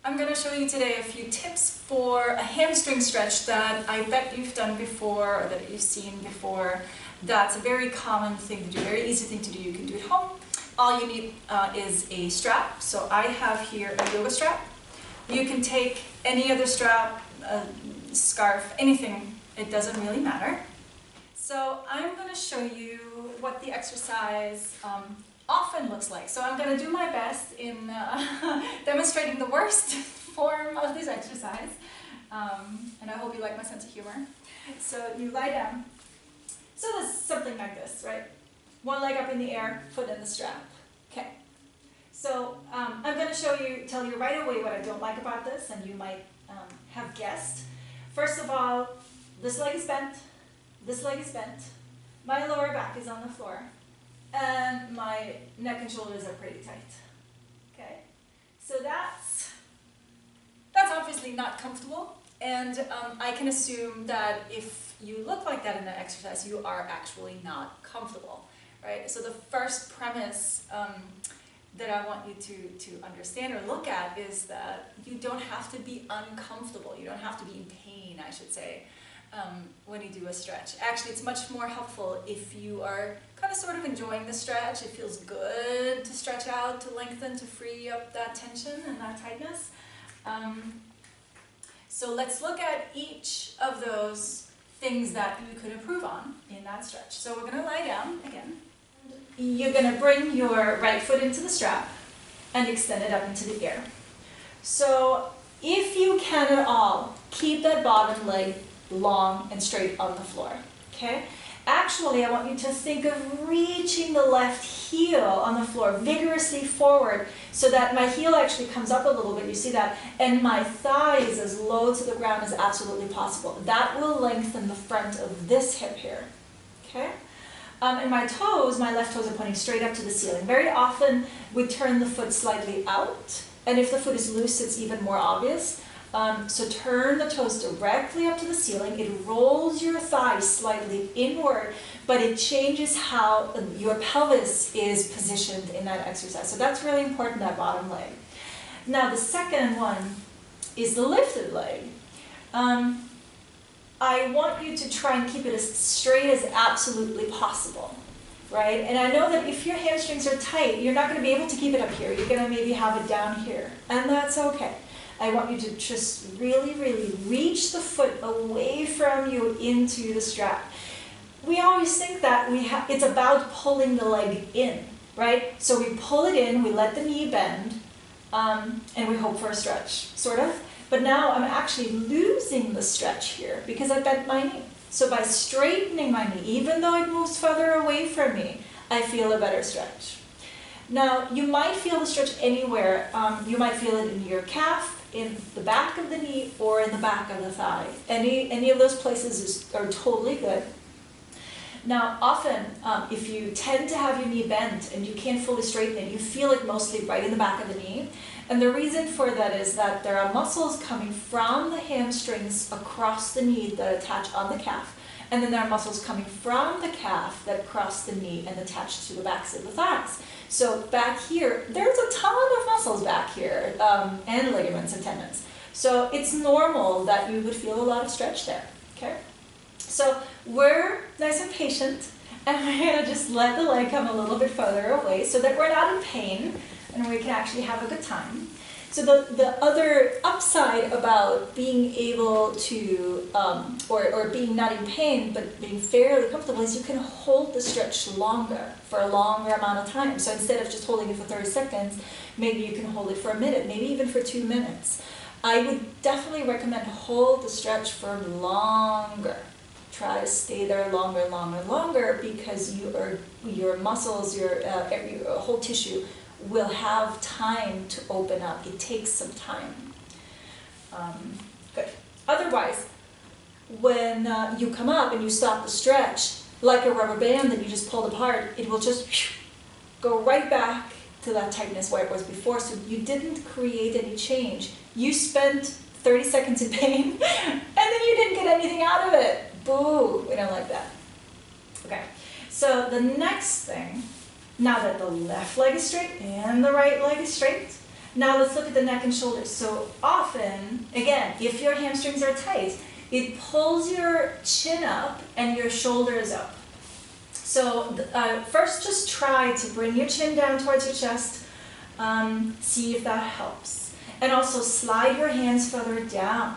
I'm going to show you today a few tips for a hamstring stretch that I bet you've done before or that you've seen before. That's a very common thing to do, very easy thing to do. You can do it at home. All you need is a strap. So I have here a yoga strap. You can take any other strap, a scarf, anything. It doesn't really matter. So I'm going to show you what the exercise often looks like. So I'm going to do my best in demonstrating the worst form of this exercise. And I hope you like my sense of humor. So you lie down. So this is something like this, right? One leg up in the air, foot in the strap. Okay. So I'm going to tell you right away what I don't like about this, and you might have guessed. First of all, this leg is bent. This leg is bent. My lower back is on the floor. And my neck and shoulders are pretty tight. Okay, so that's obviously not comfortable, and I can assume that if you look like that in that exercise, you are actually not comfortable, right? So the first premise that I want you to understand or look at is that you don't have to be uncomfortable. You don't have to be in pain, I should say. When you do a stretch. Actually, it's much more helpful if you are kind of sort of enjoying the stretch. It feels good to stretch out, to lengthen, to free up that tension and that tightness. So let's look at each of those things that you could improve on in that stretch. So we're going to lie down again. You're going to bring your right foot into the strap and extend it up into the air. So if you can at all, keep that bottom leg long and straight on the floor, okay? Actually, I want you to think of reaching the left heel on the floor vigorously forward so that my heel actually comes up a little bit, you see that, and my thigh is as low to the ground as absolutely possible. That will lengthen the front of this hip here, okay? And my toes, my left toes are pointing straight up to the ceiling. Very often we turn the foot slightly out, and if the foot is loose, it's even more obvious. So turn the toes directly up to the ceiling. It rolls your thighs slightly inward, but it changes how your pelvis is positioned in that exercise. So that's really important, that bottom leg. Now the second one is the lifted leg. I want you to try and keep it as straight as absolutely possible, right? And I know that if your hamstrings are tight, you're not going to be able to keep it up here. You're going to maybe have it down here, and that's okay. I want you to just really, really reach the foot away from you into the strap. We always think that it's about pulling the leg in, right? So we pull it in, we let the knee bend, and we hope for a stretch, sort of. But now I'm actually losing the stretch here because I bent my knee. So by straightening my knee, even though it moves further away from me, I feel a better stretch. Now, you might feel the stretch anywhere. You might feel it in your calf, in the back of the knee, or in the back of the thigh. Any of those places are totally good. Now, often, if you tend to have your knee bent and you can't fully straighten it, you feel it mostly right in the back of the knee. And the reason for that is that there are muscles coming from the hamstrings across the knee that attach on the calf. And then there are muscles coming from the calf that cross the knee and attach to the backs of the thighs. So back here, there's a ton of muscles back here, and ligaments and tendons. So it's normal that you would feel a lot of stretch there, okay? So we're nice and patient, and we're gonna just let the leg come a little bit further away so that we're not in pain, and we can actually have a good time. So the other upside about being able to, or being not in pain, but being fairly comfortable is you can hold the stretch longer, for a longer amount of time. So instead of just holding it for 30 seconds, maybe you can hold it for a minute, maybe even for 2 minutes. I would definitely recommend hold the stretch for longer. Try to stay there longer, because your muscles, your whole tissue will have time to open up. It takes some time. Good. Otherwise, when you come up and you stop the stretch, like a rubber band that you just pulled apart, it will just go right back to that tightness where it was before. So you didn't create any change. You spent 30 seconds in pain, and then you didn't get anything out of it. Boo! We don't like that. Okay. So the next thing, now that the left leg is straight and the right leg is straight, Now let's look at the neck and shoulders. So often, again, if your hamstrings are tight, it pulls your chin up and your shoulders up. So first just try to bring your chin down towards your chest, see if that helps. And also slide your hands further down.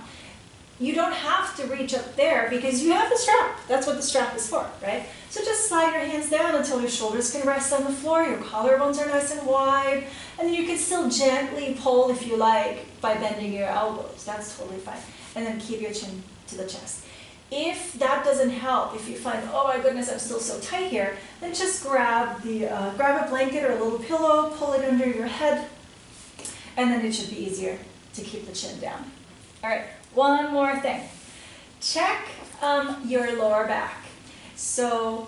You don't have to reach up there because you have the strap. That's what the strap is for, right? So just slide your hands down until your shoulders can rest on the floor, your collarbones are nice and wide, and then you can still gently pull if you like by bending your elbows. That's totally fine. And then keep your chin to the chest. If that doesn't help, if you find, oh my goodness, I'm still so tight here, then just grab a blanket or a little pillow, pull it under your head, and then it should be easier to keep the chin down. All right, one more thing. Check your lower back. So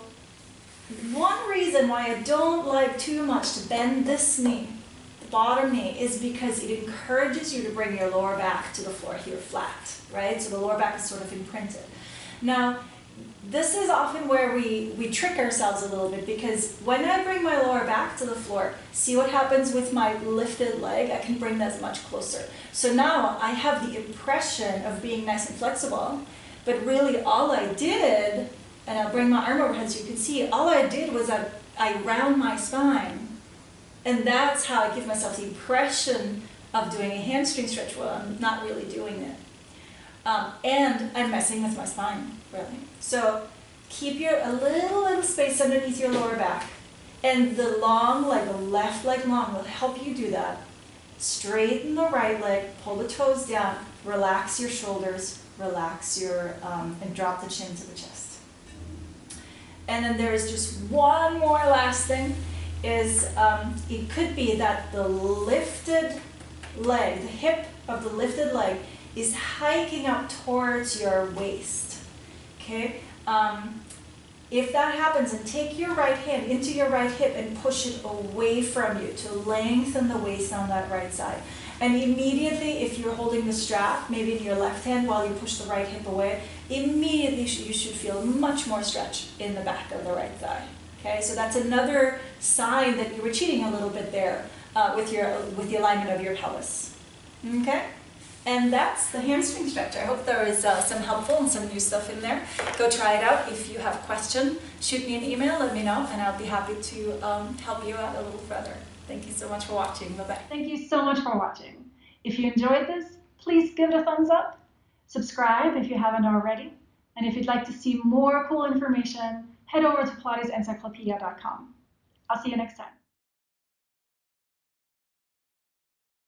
one reason why I don't like too much to bend this knee, the bottom knee, is because it encourages you to bring your lower back to the floor here flat, right? So the lower back is sort of imprinted. Now, this is often where we trick ourselves a little bit, because when I bring my lower back to the floor, see what happens with my lifted leg? I can bring that much closer. So now I have the impression of being nice and flexible, but really all I did, and I'll bring my arm overhead so you can see, all I did was I round my spine. And that's how I give myself the impression of doing a hamstring stretch while I'm not really doing it. And I'm messing with my spine, really. So keep a little space underneath your lower back. And the long leg, the left leg long, will help you do that. Straighten the right leg, pull the toes down, relax your shoulders, relax and drop the chin to the chest. And then there is just one more last thing, is it could be that the lifted leg, the hip of the lifted leg, is hiking up towards your waist, okay? If that happens, then take your right hand into your right hip and push it away from you to lengthen the waist on that right side. And immediately, if you're holding the strap, maybe in your left hand while you push the right hip away, immediately you should feel much more stretch in the back of the right thigh, okay? So that's another sign that you were cheating a little bit there with the alignment of your pelvis, okay? And that's the hamstring stretch. I hope there is some helpful and some new stuff in there. Go try it out. If you have a question, shoot me an email, let me know, and I'll be happy to help you out a little further. Thank you so much for watching. Bye-bye. Thank you so much for watching. If you enjoyed this, please give it a thumbs up. Subscribe if you haven't already. And if you'd like to see more cool information, head over to PilatesEncyclopedia.com. I'll see you next time.